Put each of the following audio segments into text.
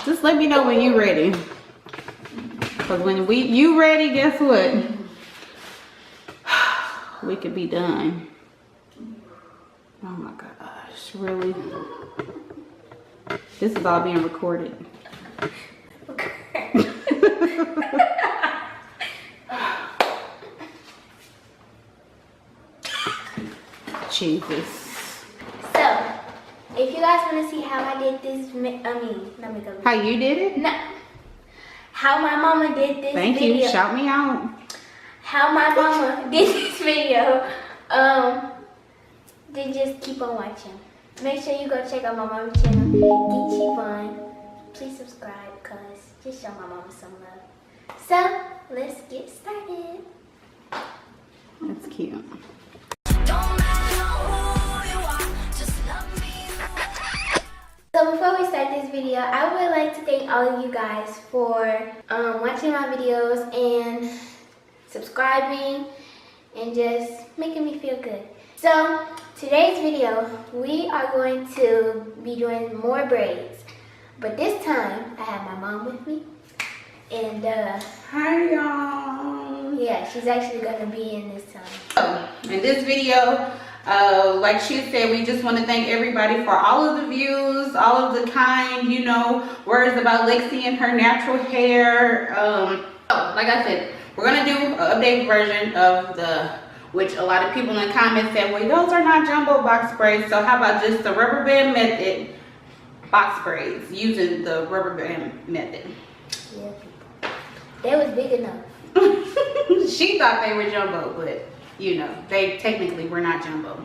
Just let me know when you ready. Cause when you ready, guess what? We could be done. Oh my gosh, really? This is all being recorded. Okay. Jesus. So, if you guys want to see how I did this, not makeup. How you did it? No. How my mama did this Thank video. you. Shout me out. How my mama did this video. Then just keep on watching. Make sure you go check out my mama's channel, Geechi Fun. Please subscribe, cause just show my mama some love. So let's get started. That's cute. So before we start this video, I would like to thank all of you guys for watching my videos and subscribing and just making me feel good. So today's video, we are going to be doing more braids, but this time I have my mom with me, and Hi y'all. yeah, she's actually gonna be in this time. So, in this video, like she said, we just want to thank everybody for all of the views, all of the kind, you know, words about Lexi and her natural hair. Like I said, we're gonna do an updated version of which a lot of people in the comments said, well, those are not jumbo box braids. So how about just the rubber band method box braids using the rubber band method? Yeah, people. They was big enough. She thought they were jumbo, but you know, they technically were not jumbo.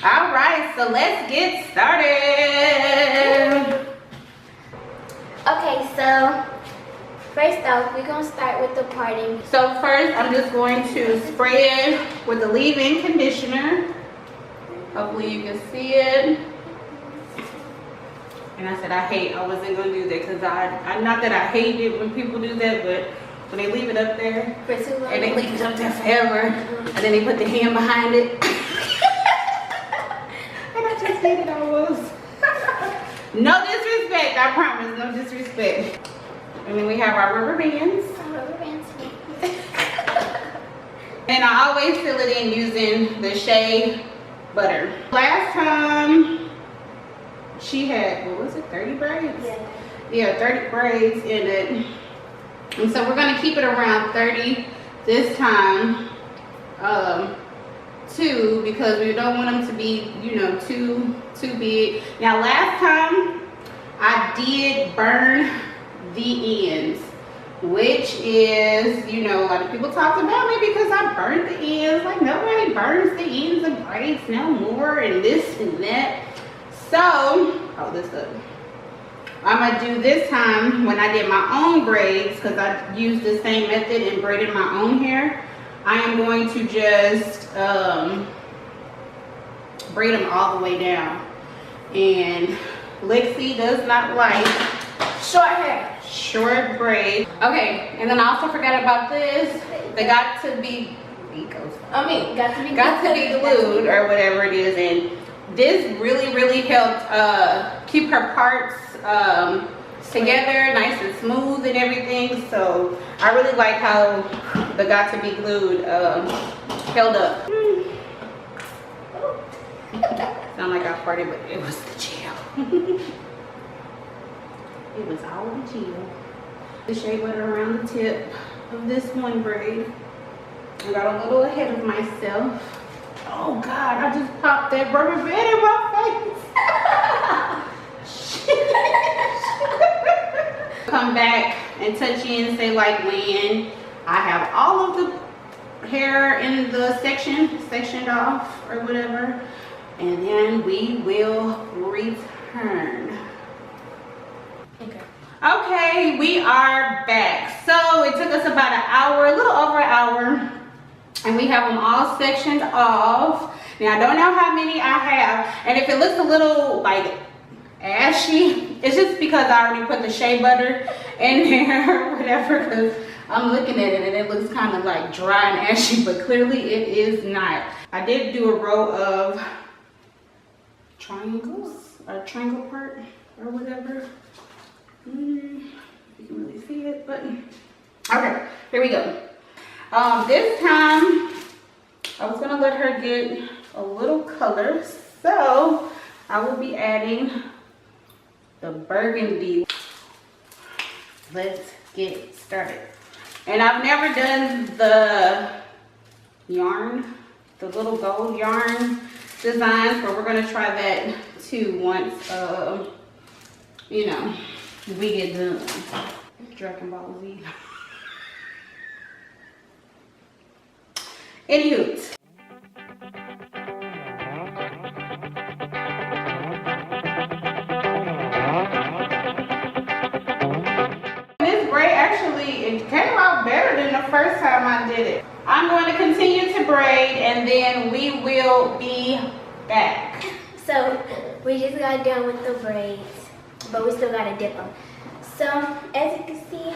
All right, so let's get started. Okay, so first off, we're gonna start with the parting. So first, I'm just going to spray it with the leave-in conditioner. Hopefully you can see it. And I said I wasn't gonna do that because I not that I hate it when people do that, but when they leave it up there For too long. and they leave it up there forever, and then they put the hand behind it. And I just did it almost. No disrespect, I promise, no disrespect. And then we have our rubber bands. Rubber bands. And I always fill it in using the shea butter. Last time she had, what was it, 30 braids? Yeah. Yeah, 30 braids in it. And so we're gonna keep it around 30 this time, too, because we don't want them to be, you know, too big. Now last time I did burn the ends, which is, you know, a lot of people talked about me because I burnt the ends. Like, nobody burns the ends of braids no more, and this and that. So hold this up. I'm gonna do this time when I did my own braids, because I used the same method and braided my own hair. I am going to just braid them all the way down. And Lexi does not like Short hair. short braids. Okay, and then I also forgot about this. They got to be got to be glued or whatever it is, and this really helped keep her parts together, nice and smooth and everything. So I really like how the got to be glued held up. Sound like I farted, but it was the gel. It was all the gel. The shea butter around the tip of this one braid. I got a little ahead of myself. Oh God, I just popped that rubber band in my face. Come back and touch in and say like when I have all of the hair in the sectioned off or whatever, and then we will return. Okay, we are back. So it took us about an hour, a little over an hour, and we have them all sectioned off. Now I don't know how many I have, and if it looks a little like ashy, it's just because I already put the shea butter in there or whatever, because I'm looking at it and it looks kind of like dry and ashy, but clearly it is not. I did do a row of triangles or triangle part or whatever. Okay, here we go. This time, I was gonna let her get a little color, so I will be adding the burgundy. Let's get started. And I've never done the yarn, the little gold yarn designs, but we're gonna try that too once, you know, we get done. Dragon Ball Z. Anywho. This braid actually, it came out better than the first time I did it. I'm going to continue to braid and then we will be back. So we just got done with the braids, but we still gotta dip them. So as you can see,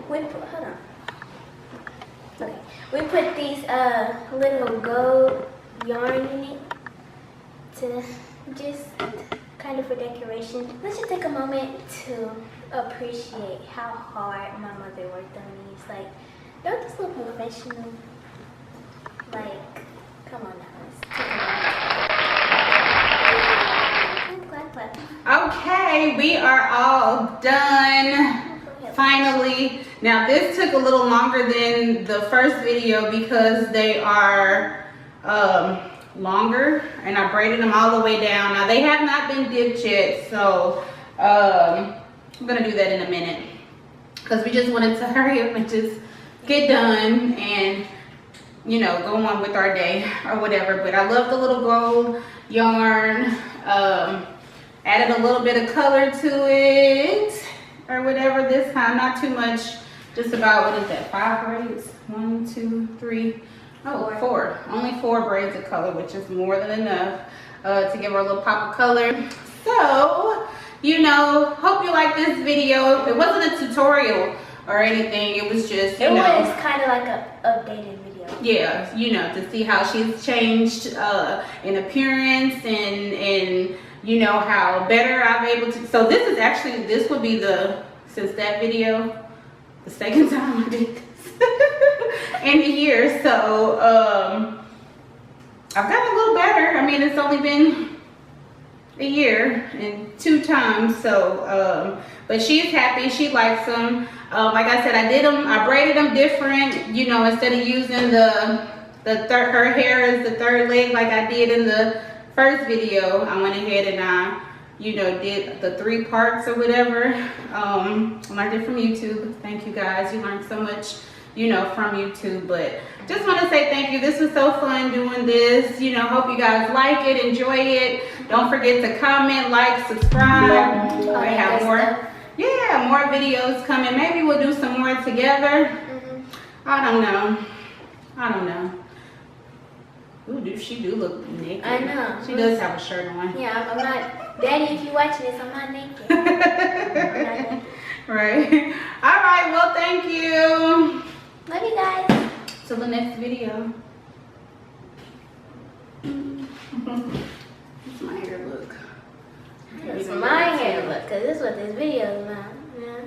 we put, hold on. Okay, we put these little gold yarn in it to just kind of for decoration. Let's just take a moment to appreciate how hard my mother worked on these. Like, don't this look professional? Like, come on now, let's take a moment. Clap, clap, clap. Okay, we are all done. Finally. Now this took a little longer than the first video because they are longer and I braided them all the way down. Now they have not been dipped yet, so I'm gonna do that in a minute because we just wanted to hurry up and just get done and, you know, go on with our day or whatever. But I love the little gold yarn. Added a little bit of color to it or whatever this time, not too much, just about, what is that, 5 braids? 1, 2, 3, oh, 4. Only 4 braids of color, which is more than enough to give her a little pop of color. So, you know, hope you like this video. It wasn't a tutorial or anything, it was just, you know. It was kind of like an updated video. Yeah, you know, to see how she's changed in appearance and you know, how better I'm able to. So this is actually, this would be the, since that video, the second time I did this in a year. So I've gotten a little better. I mean, it's only been a year and 2 times. So, but she's happy. She likes them. Like I said, I braided them different. You know, instead of using her hair is the third leg like I did in the first video, I went ahead and I, you know, did the 3 parts or whatever. Learned it from YouTube. Thank you guys. You learned so much, you know, from YouTube. But just want to say thank you. This was so fun doing this. You know, hope you guys like it, enjoy it. Don't forget to comment, like, subscribe. I have more. Yeah, more videos coming. Maybe we'll do some more together. I don't know. Ooh, she do look naked. I know. She does have a shirt on. Yeah, I'm not, Daddy, if you're watching this, I'm not naked. I'm not naked. Right. All right, well, thank you. Love you guys. Till the next video. What's my hair look? That's my hair look, because this is what this video is about. Yeah.